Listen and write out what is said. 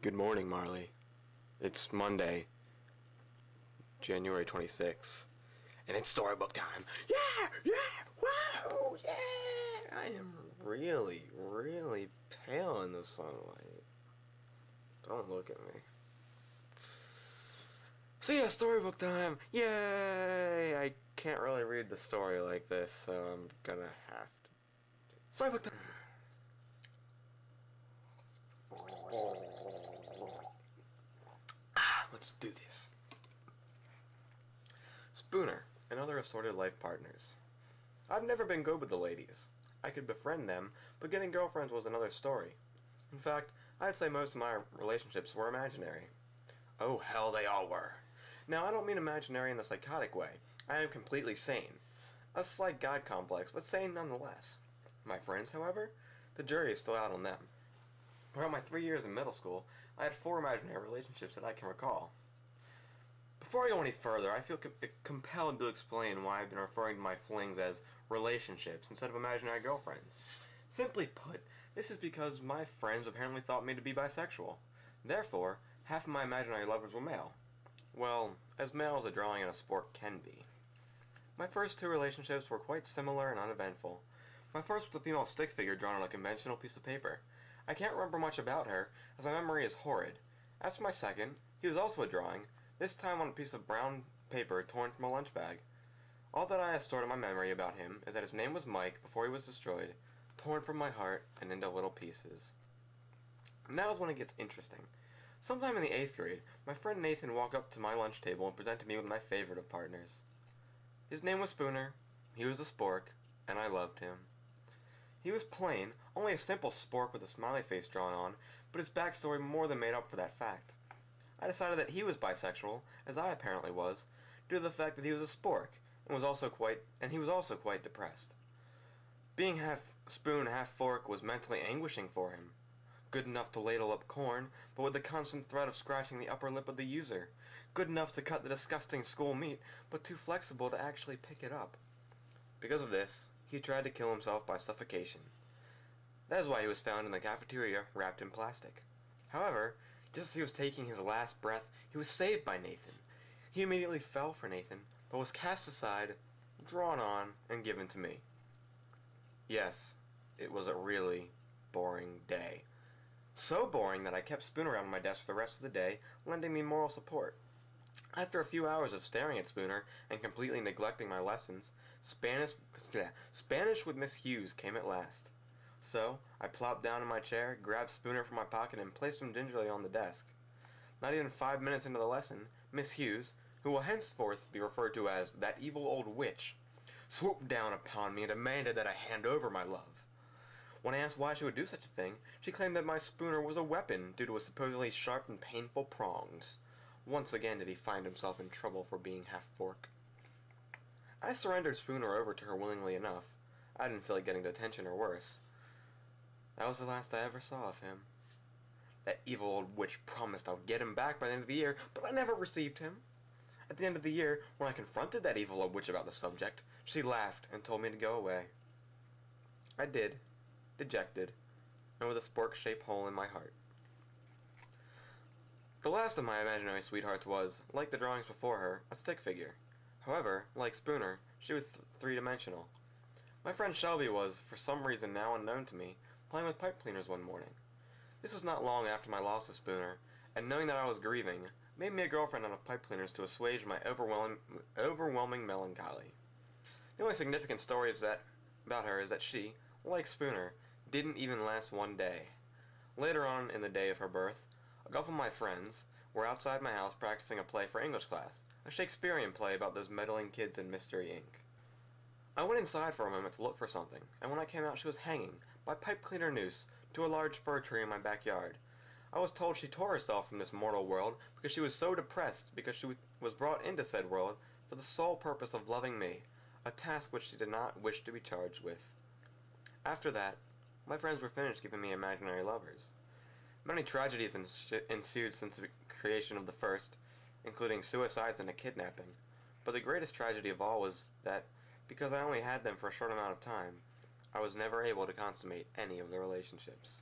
Good morning, Marley. It's Monday, January 26th, and it's storybook time. Yeah! Yeah! Wow! Yeah! I am really, really pale in the sunlight. Don't look at me. So yeah, storybook time! Yay! I can't really read the story like this, so I'm gonna have to. Storybook time! Let's do this. Spooner and Other Assorted Life Partners. I've never been good with the ladies. I could befriend them, but getting girlfriends was another story. In fact, I'd say most of my relationships were imaginary. Oh hell, they all were. Now, I don't mean imaginary in the psychotic way. I am completely sane. A slight god complex, but sane nonetheless. My friends, however, the jury is still out on them. Throughout my 3 years in middle school, I had 4 imaginary relationships that I can recall. Before I go any further, I feel compelled to explain why I've been referring to my flings as relationships instead of imaginary girlfriends. Simply put, this is because my friends apparently thought me to be bisexual. Therefore, half of my imaginary lovers were male. Well, as male as a drawing in a sport can be. My first 2 relationships were quite similar and uneventful. My first was a female stick figure drawn on a conventional piece of paper. I can't remember much about her, as my memory is horrid. As for my second, he was also a drawing, this time on a piece of brown paper torn from a lunch bag. All that I have stored in my memory about him is that his name was Mike before he was destroyed, torn from my heart and into little pieces. And that was when it gets interesting. Sometime in the 8th grade, my friend Nathan walked up to my lunch table and presented me with my favorite of partners. His name was Spooner, he was a spork, and I loved him. He was plain, only a simple spork with a smiley face drawn on, but his backstory more than made up for that fact. I decided that he was bisexual, as I apparently was, due to the fact that he was a spork, and he was also quite depressed. Being half spoon, half fork was mentally anguishing for him. Good enough to ladle up corn, but with the constant threat of scratching the upper lip of the user. Good enough to cut the disgusting school meat, but too flexible to actually pick it up. Because of this, he tried to kill himself by suffocation. That is why he was found in the cafeteria, wrapped in plastic. However, just as he was taking his last breath, he was saved by Nathan. He immediately fell for Nathan, but was cast aside, drawn on, and given to me. Yes, it was a really boring day. So boring that I kept Spooner around my desk for the rest of the day, lending me moral support. After a few hours of staring at Spooner and completely neglecting my lessons, Spanish with Miss Hughes came at last. So, I plopped down in my chair, grabbed Spooner from my pocket, and placed him gingerly on the desk. Not even 5 minutes into the lesson, Miss Hughes, who will henceforth be referred to as that evil old witch, swooped down upon me and demanded that I hand over my love. When I asked why she would do such a thing, she claimed that my Spooner was a weapon due to his supposedly sharp and painful prongs. Once again did he find himself in trouble for being half-fork. I surrendered Spooner over to her willingly enough. I didn't feel like getting detention or worse. That was the last I ever saw of him. That evil old witch promised I would get him back by the end of the year, but I never received him. At the end of the year, when I confronted that evil old witch about the subject, she laughed and told me to go away. I did, dejected, and with a spork-shaped hole in my heart. The last of my imaginary sweethearts was, like the drawings before her, a stick figure. However, like Spooner, she was three-dimensional. My friend Shelby was, for some reason now unknown to me, playing with pipe cleaners one morning. This was not long after my loss of Spooner, and knowing that I was grieving, made me a girlfriend out of pipe cleaners to assuage my overwhelming melancholy. The only significant story about her is that she, like Spooner, didn't even last one day. Later on in the day of her birth, a couple of my friends were outside my house practicing a play for English class, a Shakespearean play about those meddling kids in Mystery Inc. I went inside for a moment to look for something, and when I came out she was hanging, by pipe cleaner noose, to a large fir tree in my backyard. I was told she tore herself from this mortal world because she was so depressed because she was brought into said world for the sole purpose of loving me, a task which she did not wish to be charged with. After that, my friends were finished giving me imaginary lovers. Many tragedies ensued since the creation of the first, including suicides and a kidnapping, but the greatest tragedy of all was that, because I only had them for a short amount of time, I was never able to consummate any of the relationships.